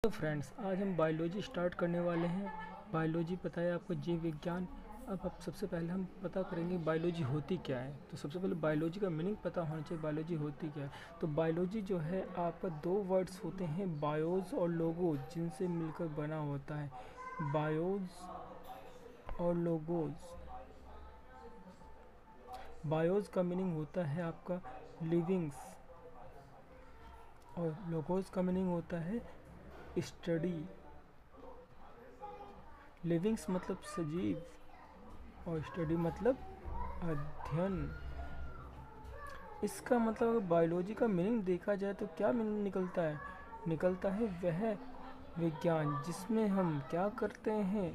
तो फ्रेंड्स, आज हम बायोलॉजी स्टार्ट करने वाले हैं। बायोलॉजी पता है आपको, जीव विज्ञान। अब सबसे पहले हम पता करेंगे बायोलॉजी होती क्या है। तो सबसे पहले बायोलॉजी का मीनिंग पता होना चाहिए, बायोलॉजी होती क्या है। तो बायोलॉजी जो है आपका दो वर्ड्स होते हैं, बायोज और लोगोज, जिनसे मिलकर बना होता है। बायोज और लोगोज। बायोज का मीनिंग होता है आपका लिविंग्स, और लोगोज का मीनिंग होता है स्टडी। लिविंग्स मतलब सजीव, और स्टडी मतलब अध्ययन। इसका मतलब अगर बायोलॉजी का मीनिंग देखा जाए तो क्या मीनिंग निकलता है? निकलता है वह विज्ञान जिसमें हम क्या करते हैं,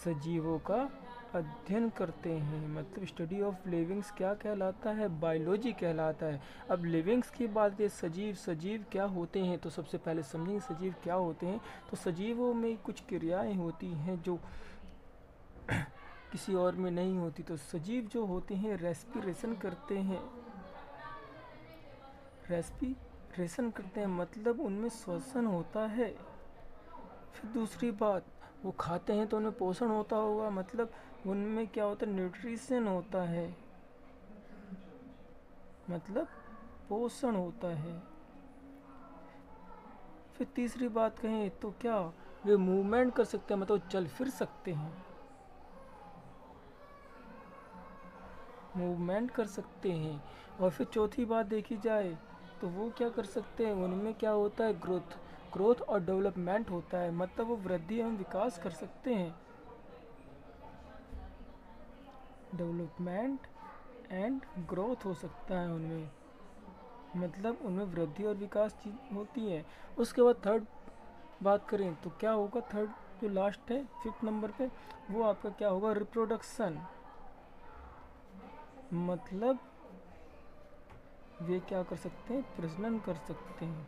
सजीवों का अध्ययन करते हैं। मतलब स्टडी ऑफ लिविंग्स क्या कहलाता है? बायोलॉजी कहलाता है। अब लिविंग्स की बात है, सजीव सजीव क्या होते हैं, तो सबसे पहले समझेंगे सजीव क्या होते हैं। तो सजीवों में कुछ क्रियाएं होती हैं जो किसी और में नहीं होती। तो सजीव जो होते हैं रेस्पिरेशन करते हैं, रेस्पिरेशन करते हैं मतलब उनमें श्वसन होता है। फिर दूसरी बात, वो खाते हैं तो उनमें पोषण होता होगा, मतलब उनमें क्या होता है, न्यूट्रिशन होता है, मतलब पोषण होता है। फिर तीसरी बात कहें तो क्या, वे मूवमेंट कर सकते हैं, मतलब चल फिर सकते हैं, मूवमेंट कर सकते हैं। और फिर चौथी बात देखी जाए तो वो क्या कर सकते हैं, उनमें क्या होता है, ग्रोथ ग्रोथ और डेवलपमेंट होता है, मतलब वो वृद्धि एवं विकास कर सकते हैं। डेवलपमेंट एंड ग्रोथ हो सकता है उनमें, मतलब उनमें वृद्धि और विकास चीज होती है। उसके बाद थर्ड बात करें तो क्या होगा, थर्ड जो लास्ट है फिफ्थ नंबर पे, वो आपका क्या होगा, रिप्रोडक्शन। मतलब वे क्या कर सकते हैं, प्रजनन कर सकते हैं।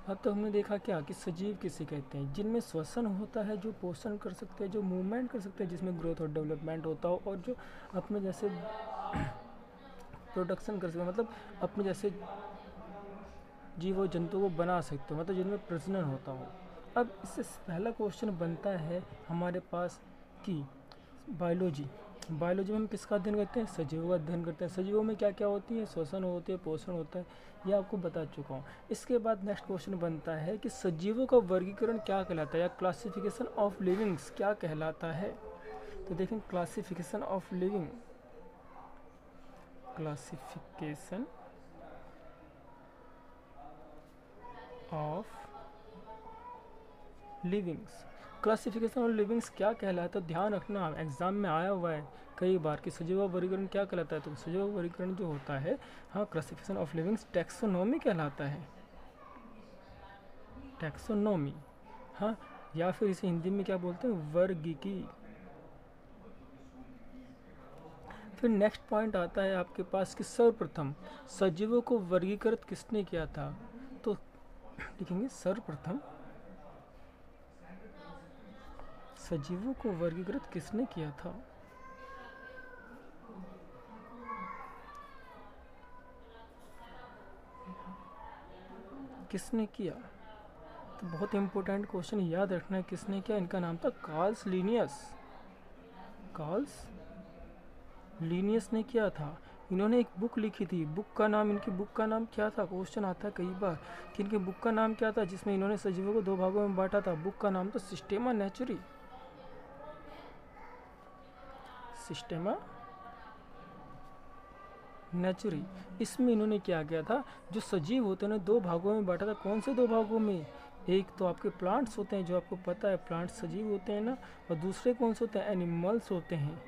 अब तो हमने देखा क्या कि सजीव किसे कहते हैं, जिनमें श्वसन होता है, जो पोषण कर सकते हैं, जो मूवमेंट कर सकते हैं, जिसमें ग्रोथ और डेवलपमेंट होता हो, और जो अपने जैसे प्रोडक्शन कर सकते हैं, मतलब अपने जैसे जीव और जंतु को बना सकते हो, मतलब जिनमें प्रजनन होता हो। अब इससे पहला क्वेश्चन बनता है हमारे पास कि बायोलॉजी बायोलॉजी में हम किसका अध्ययन करते हैं, सजीवों का अध्ययन करते हैं। सजीवों में क्या क्या होती है, श्वसन होते हैं, पोषण होता है, ये आपको बता चुका हूँ। इसके बाद नेक्स्ट क्वेश्चन बनता है कि सजीवों का वर्गीकरण क्या कहलाता है, या क्लासिफिकेशन ऑफ लिविंग्स क्या कहलाता है। तो देखें, classification of living, classification of livings, classification of livings क्या कहलाता है। ध्यान रखना, एग्जाम में आया हुआ है कई बार कि सजीव वर्गीकरण क्या कहलाता है। तो सजीव वर्गीकरण जो होता है, हाँ, क्लासिफिकेशन ऑफ लिविंग्स टैक्सोनॉमी कहलाता है, टैक्सोनॉमी। हाँ, या फिर इसे हिंदी में क्या बोलते हैं, वर्गीकी। फिर नेक्स्ट पॉइंट आता है आपके पास कि सर्वप्रथम सजीवों को वर्गीकृत किसने किया था। तो लिखेंगे सर्वप्रथम सजीवों को वर्गीकृत किसने किया था। किसने किया, तो बहुत इंपॉर्टेंट क्वेश्चन, याद रखना है किसने किया। इनका नाम था कार्ल्स लीनियस, कार्ल्स लीनियस ने किया था। इन्होंने एक बुक लिखी थी, बुक का नाम, इनकी बुक का नाम क्या था, क्वेश्चन आता है कई बार कि इनकी बुक का नाम क्या था, जिसमें इन्होंने सजीवों को दो भागों में बांटा था। बुक का नाम था सिस्टेमा नेचुरी, सिस्टेमा नेचुरी। इसमें इन्होंने क्या किया था, जो सजीव होते हैं दो भागों में बांटा था। कौन से दो भागों में, एक तो आपके प्लांट्स होते हैं, जो आपको पता है प्लांट्स सजीव होते हैं ना, और दूसरे कौन से होते हैं, एनिमल्स होते हैं।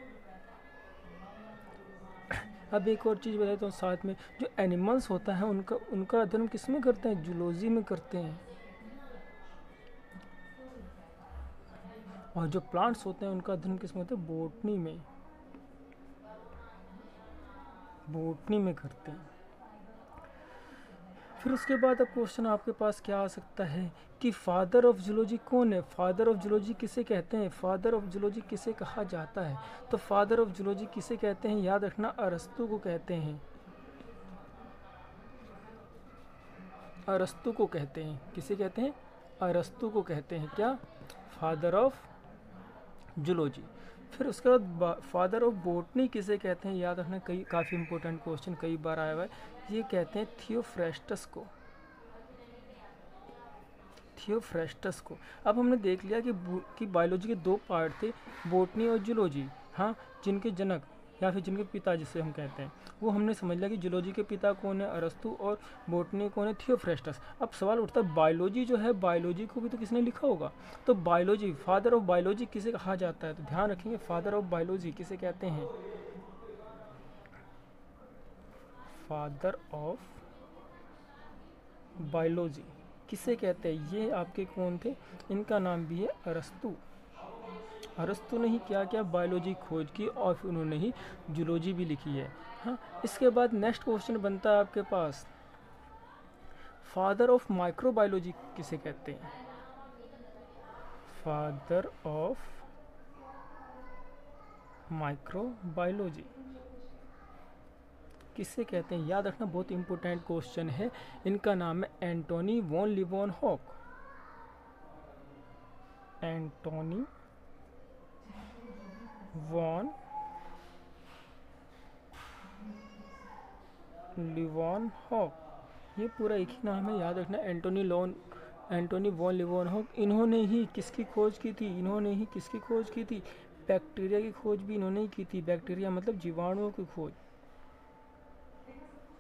अब एक और चीज़ बताता हूँ साथ में, जो एनिमल्स होता है उनका उनका अध्ययन किस में करते हैं, जूलॉजी में करते हैं। और जो प्लांट्स होते हैं उनका अध्ययन किस में होता है, बोटनी में, बोटनी में करते हैं। फिर उसके बाद अब क्वेश्चन आपके पास क्या आ सकता है कि फादर ऑफ जूलॉजी कौन है, फादर ऑफ जूलॉजी किसे कहते हैं, फादर ऑफ जूलॉजी किसे कहा जाता है। तो फादर ऑफ जूलॉजी किसे कहते हैं, याद रखना, अरस्तु को कहते हैं। अरस्तु को कहते हैं। किसे कहते हैं? अरस्तु को कहते हैं क्या? Father of zoology. फिर उसके बाद फादर ऑफ बॉटनी किसे कहते हैं? याद रखना, कई काफ़ी इंपॉर्टेंट क्वेश्चन कई बार आया हुआ है। ये कहते हैं थियोफ्रेस्टस को। थियोफ्रेस्टस को। अब हमने देख लिया कि बायोलॉजी के दो पार्ट थे, बॉटनी और जूलॉजी। हाँ, जिनके जनक या फिर जिनके पिता जिसे हम कहते हैं, वो हमने समझ लिया कि जूलॉजी के पिता कौन है? अरस्तु, और बॉटनी कौन है? थियोफ्रेस्टस। अब सवाल उठता है, बायोलॉजी जो है, बायोलॉजी को भी तो किसने लिखा होगा? तो बायोलॉजी, फादर ऑफ बायोलॉजी किसे कहा जाता है? तो ध्यान रखेंगे, फादर ऑफ बायोलॉजी किसे कहते हैं? फादर ऑफ बायोलॉजी किसे कहते हैं? ये आपके कौन थे? इनका नाम भी है अरस्तु। अरस्तु ने ही क्या क्या बायोलॉजी खोज की और फिर उन्होंने ही जूलॉजी भी लिखी है। हाँ, इसके बाद नेक्स्ट क्वेश्चन बनता है आपके पास, फादर ऑफ माइक्रोबायोलॉजी किसे कहते हैं? फादर ऑफ माइक्रोबायोलॉजी किसे कहते हैं? याद रखना, बहुत इंपॉर्टेंट क्वेश्चन है। इनका नाम है Antonie van Leeuwenhoek. Antonie van Leeuwenhoek, ये पूरा एक ही नाम है, याद रखना। Antonie van Leeuwenhoek. इन्होंने ही किसकी खोज की थी? इन्होंने ही किसकी खोज की थी? बैक्टीरिया की खोज भी इन्होंने ही की थी। बैक्टीरिया मतलब जीवाणुओं की खोज।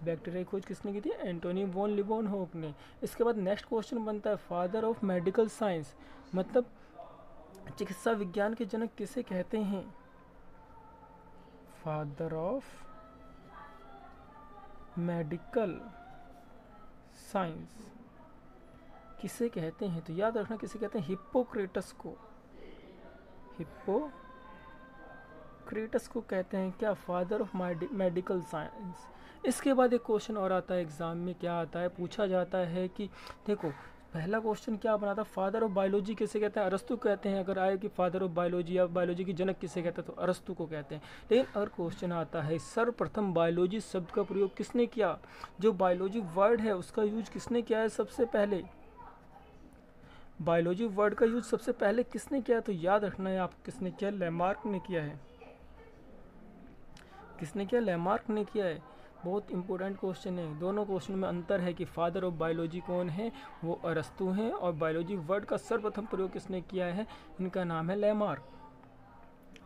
बैक्टीरिया की खोज किसने की थी? एंटोनी वॉन लीवनहॉक ने। इसके बाद नेक्स्ट क्वेश्चन बनता है, फादर ऑफ मेडिकल साइंस, मतलब चिकित्सा विज्ञान के जनक किसे कहते हैं? फादर ऑफ मेडिकल साइंस किसे कहते हैं? तो याद रखना, किसे कहते हैं? हिप्पोक्रेटस को। हिप्पोक्रेटस को कहते हैं क्या? Father of medical science. इसके बाद एक क्वेश्चन और आता है एग्जाम में, क्या आता है? पूछा जाता है कि देखो, पहला क्वेश्चन क्या बना था? फादर ऑफ बायोलॉजी किसे कहते हैं? अरस्तु कहते हैं। अगर आए कि फादर ऑफ बायोलॉजी या बायोलॉजी की जनक किसे कहते हैं, तो अरस्तु को कहते हैं। लेकिन अगर क्वेश्चन आता है, सर्वप्रथम बायोलॉजी शब्द का प्रयोग किसने किया? जो बायोलॉजी वर्ड है उसका यूज किसने किया है सबसे पहले? बायोलॉजी वर्ड का यूज सबसे पहले किसने किया? तो याद रखना है आप, किसने किया? लैमार्क ने किया है। किसने किया? लैमार्क ने किया है। बहुत इंपॉर्टेंट क्वेश्चन है। दोनों क्वेश्चन में अंतर है कि फादर ऑफ बायोलॉजी कौन है? वो अरस्तु हैं। और बायोलॉजी वर्ड का सर्वप्रथम प्रयोग किसने किया है? इनका नाम है लैमार्क।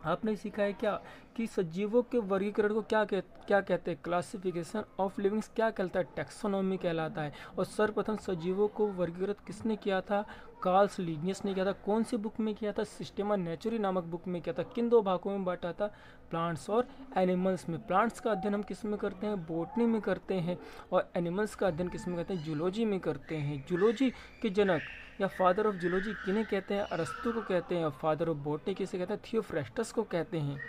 आपने सीखा है क्या कि सजीवों के वर्गीकरण को क्या कहते हैं? क्लासिफिकेशन ऑफ लिविंग्स क्या कहलाता है? टैक्सोनॉमी कहलाता है। और सर्वप्रथम सजीवों को वर्गीकृत किसने किया था? कार्ल लिनियस ने किया था। कौन सी बुक में किया था? सिस्टेमा नेचुरी नामक बुक में किया था। किन दो भागों में बांटा था? प्लांट्स और एनिमल्स में। प्लांट्स का अध्ययन हम किस में करते हैं? बॉटनी में करते हैं। और एनिमल्स का अध्ययन किस में करते हैं? जूलॉजी में करते हैं। जूलॉजी के जनक या फादर ऑफ जूलॉजी किन्हें कहते हैं? अरस्तु को कहते हैं। और फादर ऑफ बॉटनी किसे कहते हैं? थियोफ्रेस्टस को कहते हैं।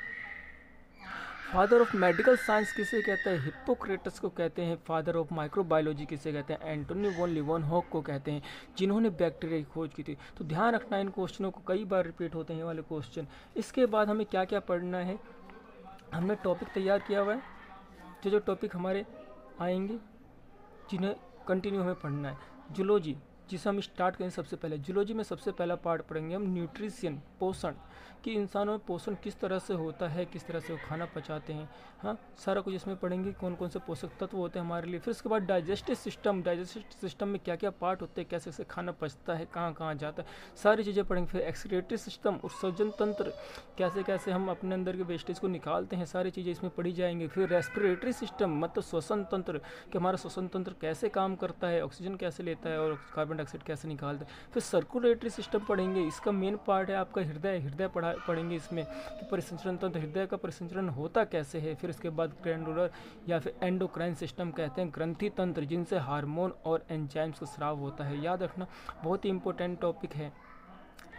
फादर ऑफ मेडिकल साइंस किसे कहते हैं? हिप्पोक्रेटस को कहते हैं। फादर ऑफ माइक्रोबायोलॉजी किसे कहते हैं? एंटोनी वॉन लीवनहॉक को कहते हैं, जिन्होंने बैक्टीरिया की खोज की थी। तो ध्यान रखना, इन क्वेश्चनों को कई बार रिपीट होते हैं ये वाले क्वेश्चन। इसके बाद हमें क्या क्या पढ़ना है? हमने टॉपिक तैयार किया हुआ है, जो टॉपिक हमारे आएंगे जिन्हें कंटिन्यू हमें पढ़ना है। जूलॉजी, जिसे हम स्टार्ट करें सबसे पहले। जूलॉजी में सबसे पहला पार्ट पढ़ेंगे हम न्यूट्रिशन, पोषण, कि इंसानों में पोषण किस तरह से होता है, किस तरह से वो खाना पचाते हैं। हाँ, सारा कुछ इसमें पढ़ेंगे, कौन कौन से पोषक तत्व होते हैं हमारे लिए। फिर उसके बाद डाइजेस्टिव सिस्टम में क्या क्या पार्ट होते हैं, कैसे कैसे खाना पचता है, कहाँ कहाँ जाता है, सारी चीज़ें पढ़ेंगे। फिर एक्सक्रीटरी सिस्टम, उत्सर्जन तंत्र, कैसे कैसे हम अपने अंदर के वेस्टेज को निकालते हैं, सारी चीज़ें इसमें पढ़ी जाएंगी। फिर रेस्पिरेटरी सिस्टम, मतलब श्वसन तंत्र, कि हमारा श्वसन तंत्र कैसे काम करता है, ऑक्सीजन कैसे लेता है और कार्बन डाइऑक्साइड कैसे निकालता है। फिर सर्कुलेटरी सिस्टम पढ़ेंगे, इसका मेन पार्ट है आपका हृदय पढ़ेंगे इसमें, कि परिसंचरण तंत्र, हृदय का परिसंचरण होता कैसे है। फिर इसके बाद ग्लैंडुलर या फिर एंडोक्राइन सिस्टम कहते हैं, ग्रंथि तंत्र, जिनसे हार्मोन और एंजाइम्स का स्राव होता है। याद रखना, बहुत ही इंपॉर्टेंट टॉपिक है।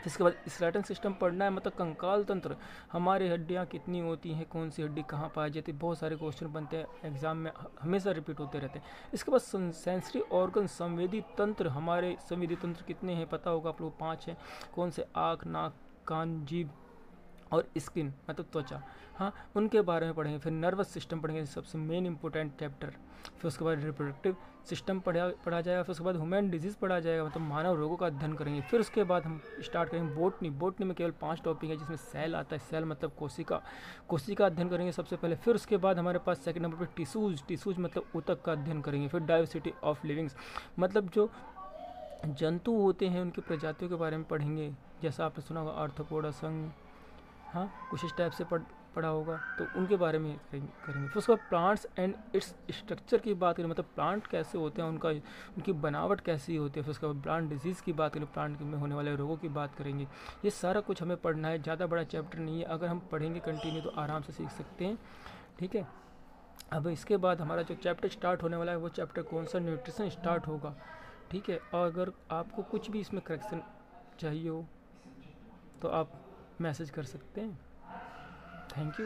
इसके बाद स्केलेटन सिस्टम पढ़ना है, मतलब कंकाल तंत्र, हमारी हड्डियां कितनी होती हैं, कौन सी हड्डी कहाँ पाई जाती है। बहुत सारे क्वेश्चन बनते हैं एग्जाम में, हमेशा रिपीट होते रहते हैं। इसके बाद सेंसरी ऑर्गन, संवेदी तंत्र, हमारे संवेदी तंत्र कितने हैं पता होगा आप लोग, 5 हैं। कौन से? आँख, नाक, कान, जीभ और स्किन मतलब त्वचा, हाँ उनके बारे में पढ़ेंगे। फिर नर्वस सिस्टम पढ़ेंगे, सबसे मेन इंपॉर्टेंट चैप्टर। फिर उसके बाद रिप्रोडक्टिव सिस्टम पढ़ा जाएगा। फिर उसके बाद ह्यूमन डिजीज़ पढ़ा जाएगा, मतलब मानव रोगों का अध्ययन करेंगे। फिर उसके बाद हम स्टार्ट करेंगे बोटनी। बोटनी में केवल 5 टॉपिक है, जिसमें सेल आता है। सेल मतलब कोशिका अध्ययन करेंगे सबसे पहले। फिर उसके बाद हमारे पास सेकंड नंबर पर टिश्यूज़ मतलब ऊतक का अध्ययन करेंगे। फिर डाइवर्सिटी ऑफ लिविंग्स मतलब जो जंतु होते हैं उनकी प्रजातियों के बारे में पढ़ेंगे, जैसा आपने सुना होगा आर्थ्रोपोडा संघ, हाँ कुछ इस टाइप से पढ़ा होगा, तो उनके बारे में करेंगे। फिर उसके बाद प्लांट्स एंड इट्स स्ट्रक्चर की बात करें, मतलब प्लांट कैसे होते हैं, उनकी बनावट कैसी होती है। फिर उसके बाद प्लांट डिजीज़ की बात करें, प्लांट में होने वाले रोगों की बात करेंगे। ये सारा कुछ हमें पढ़ना है, ज़्यादा बड़ा चैप्टर नहीं है, अगर हम पढ़ेंगे कंटिन्यू तो आराम से सीख सकते हैं, ठीक है। अब इसके बाद हमारा जो चैप्टर स्टार्ट होने वाला है वो चैप्टर कौन सा, न्यूट्रिशन स्टार्ट होगा, ठीक है। और अगर आपको कुछ भी इसमें करेक्शन चाहिए हो तो आप मैसेज कर सकते हैं। Thank you.